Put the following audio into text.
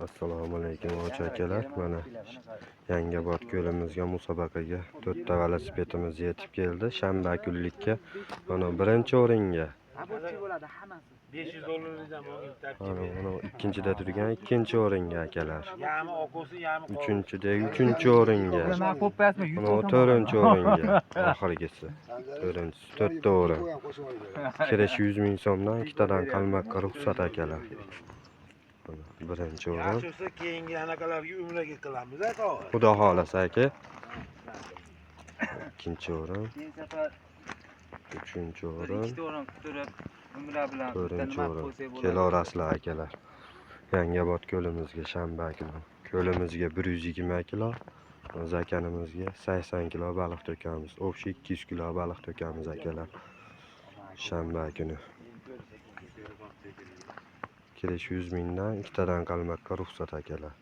Assalomu alaykum akalar. Mana Yangiobod ko'limizga musobaqaga 4 ta velosipedimiz yetib keldi. Shanba kunlikka mana birinchi o'ringa. Mana ikkinchida turgan ikkinchi o'ringa akalar. Uchinchida uchinchi o'ringa. Mana to'rtinchi o'ringa. Oxirgisi. To'rtinchisi 4 ta o'rin. Kirish 100 ming so'mdan ikkitadan qalmoqqa ruxsat akalar. Birinchi o'rin. Yaxshi bo'lsa keyingi anaqalarga umraga qilamiz aka. Xudo xolasa aka. Ikkinchi o'rin. Uchinchi o'rin. To'rtinchi o'rin. Kelarasizlar akalar. Yangiobod ko'limizga shanba kuni. Ko'limizga 120 kilo, zakanimizga 80 kilo baliq to'kamiz. O'xshi 200 kilo baliq to'kamiz akalar. Shanba kuni. Kirish 100 mingdan ikkitadan qalmoqqa ruxsat akalar.